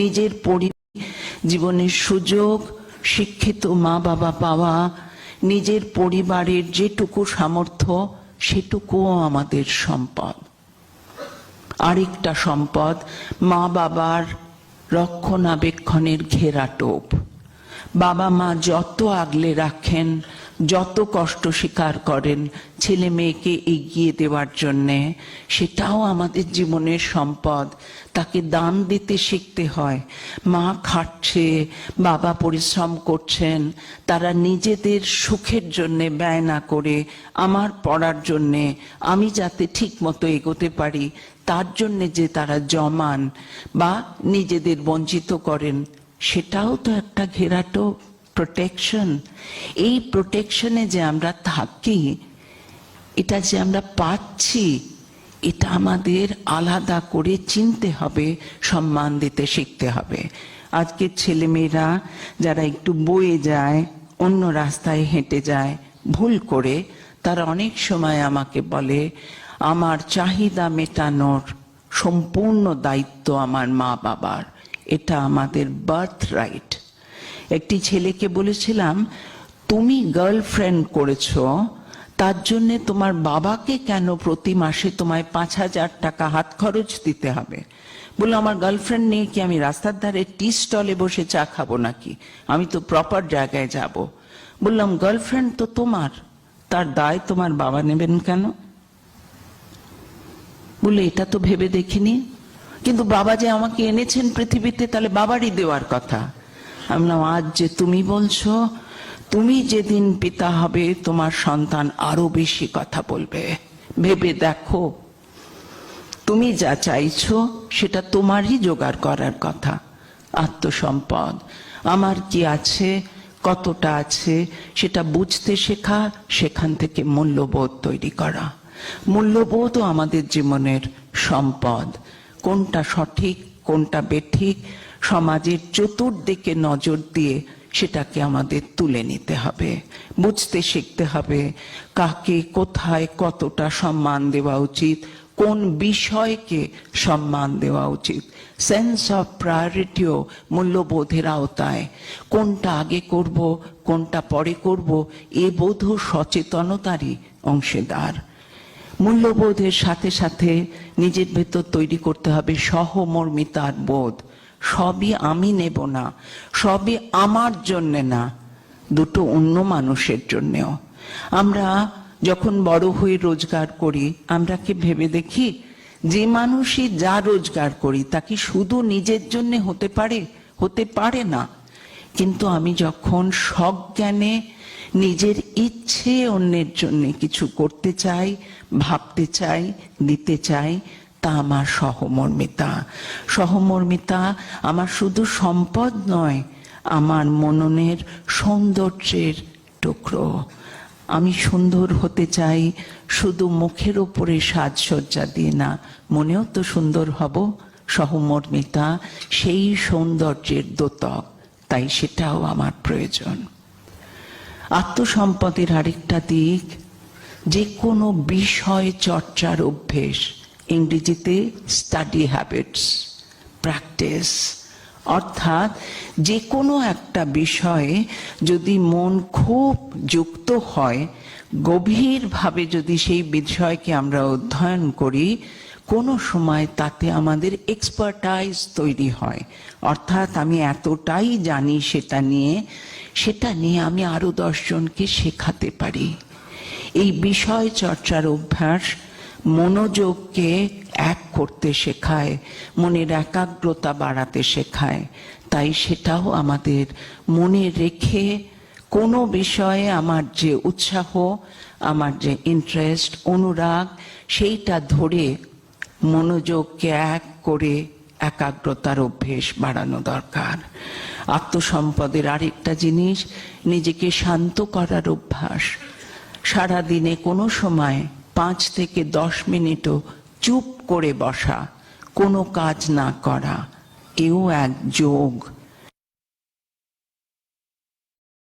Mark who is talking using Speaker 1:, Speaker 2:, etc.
Speaker 1: নিজের জীবনের সুযোগ, শিক্ষিত মা বাবা পাওয়া, নিজের পরিবারের যেটুকু সামর্থ্য সেটুকুও আমাদের সম্পদ। আরেকটা সম্পদ মা বাবার রক্ষণাবেক্ষণের ঘেরাটোপ। বাবা মা যত আগলে রাখেন, যত কষ্ট স্বীকার করেন ছেলে মেয়েকে এগিয়ে দেওয়ার জন্যে, সেটাও আমাদের জীবনের সম্পদ। তাকে দান দিতে শিখতে হয়। মা খাটছে, বাবা পরিশ্রম করছেন, তারা নিজেদের সুখের জন্যে ব্যয় না করে আমার পড়ার জন্যে, আমি যাতে ঠিক মতো এগোতে পারি তার জন্যে যে তারা জমান বা নিজেদের বঞ্চিত করেন, সেটাও তো একটা ঘেরাটো, প্রোটেকশন। এই প্রোটেকশনে যে আমরা থাকি, এটা যে আমরা পাচ্ছি, এটা আমাদের আলাদা করে চিনতে হবে, সম্মান দিতে শিখতে হবে। আজকের ছেলেমেয়েরা যারা একটু বয়ে যায়, অন্য রাস্তায় হেঁটে যায় ভুল করে, তারা অনেক সময় আমাকে বলে আমার চাহিদা মেটানোর সম্পূর্ণ দায়িত্ব আমার মা বাবার, এটা আমাদের বার্থ রাইট। একটি ছেলেকে বলেছিলাম, তুমি গার্লফ্রেন্ড করেছো, তার জন্যে তোমার বাবাকে কেন প্রতি মাসে তোমায় 5,000 টাকা হাত খরচ দিতে হবে? বললো, আমার গার্লফ্রেন্ড নিয়ে কি আমি রাস্তার ধারে টি স্টলে বসে চা খাবো নাকি? আমি তো প্রপার জায়গায় যাব। বললাম, গার্লফ্রেন্ড তো তোমার, তার দায় তোমার বাবা নেবেন কেন? বললো, এটা তো ভেবে দেখিনি, কিন্তু বাবা যে আমাকে এনেছেন পৃথিবীতে, তাহলে বাবারই দেওয়ার কথা। আমি বললাম, আজ যে তুমি বলছো, তুমি যেদিন পিতা হবে তোমার সন্তান আরো বেশি কথা বলবে। ভেবে দেখো, তুমি যা চাইছো সেটা তোমারই জোগাড় করার কথা। আত্মসম্পদ, আমার কি আছে, কতটা আছে, সেটা বুঝতে শেখা, সেখান থেকে মূল্যবোধ তৈরি করা। মূল্যবোধও আমাদের জীবনের সম্পদ। কোনটা সঠিক, কোনটা বেঠিক, সমাজের চতুর্দিকে নজর দিয়ে সেটাকে আমাদের তুলে নিতে হবে, বুঝতে শিখতে হবে কাকে কোথায় কতটা সম্মান দেওয়া উচিত, কোন বিষয়কে সম্মান দেওয়া উচিত। সেন্স অফ প্রায়োরিটিও মূল্যবোধের আওতায়। কোনটা আগে করব, কোনটা পরে করব, এ বোধ সচেতনতারই অংশীদার। মূল্যবোধের সাথে সাথে নিজের ভেতর তৈরি করতে হবে সহমর্মিতার বোধ। সবই আমি নেব না, সবই আমার জন্য না, দুটো অন্য মানুষের জন্যেও। আমরা যখন বড় হয়ে রোজগার করি, আমরা কি ভেবে দেখি যে মানুষই যা রোজগার করি তা কি শুধু নিজের জন্য হতে পারে? হতে পারে না। কিন্তু আমি যখন সজ্ঞানে নিজের ইচ্ছে অন্যের জন্য কিছু করতে চাই, ভাবতে চাই, দিতে চাই, তা আমার সহমর্মিতা। সহমর্মিতা আমার শুধু সম্পদ নয়, আমার মননের সৌন্দর্যের টুকরো। আমি সুন্দর হতে চাই শুধু মুখের উপরে সাজসজ্জা দিয়ে না, মনেও তো সুন্দর হব। সহমর্মিতা সেই সৌন্দর্যের দ্যোতক, তাই সেটাও আমার প্রয়োজন। আত্মসম্পদের আরেকটা দিক, যে কোনো বিষয় চর্চার অভ্যেস, ইংরেজিতে স্টাডি হ্যাবিটস, প্র্যাকটিস। অর্থাৎ যে কোনো একটা বিষয়ে যদি মন খুব যুক্ত হয়, গভীরভাবে যদি সেই বিষয়কে আমরা অধ্যয়ন করি, কোনো সময় তাতে আমাদের এক্সপার্টাইজ তৈরি হয়। অর্থাৎ আমি এতটাই জানি সেটা নিয়ে আমি আরো 10 জনকে শেখাতে পারি। এই বিষয় চর্চার অভ্যাস মনোযোগকে এক করতে শেখায়, মনের একাগ্রতা বাড়াতে শেখায়। তাই সেটাও আমাদের মনে রেখে কোনো বিষয়ে আমার যে উৎসাহ, আমার যে ইন্টারেস্ট, অনুরাগ, সেইটা ধরে মনোযোগকে এক করে একাগ্রতার অভ্যেস বাড়ানো দরকার। আত্মসম্পদের আরেকটা জিনিস, নিজেকে শান্ত করার অভ্যাস। সারাদিনে কোনো সময় 5 থেকে 10 মিনিটও চুপ করে বসা, কোনো কাজ না করা, এও এক যোগ।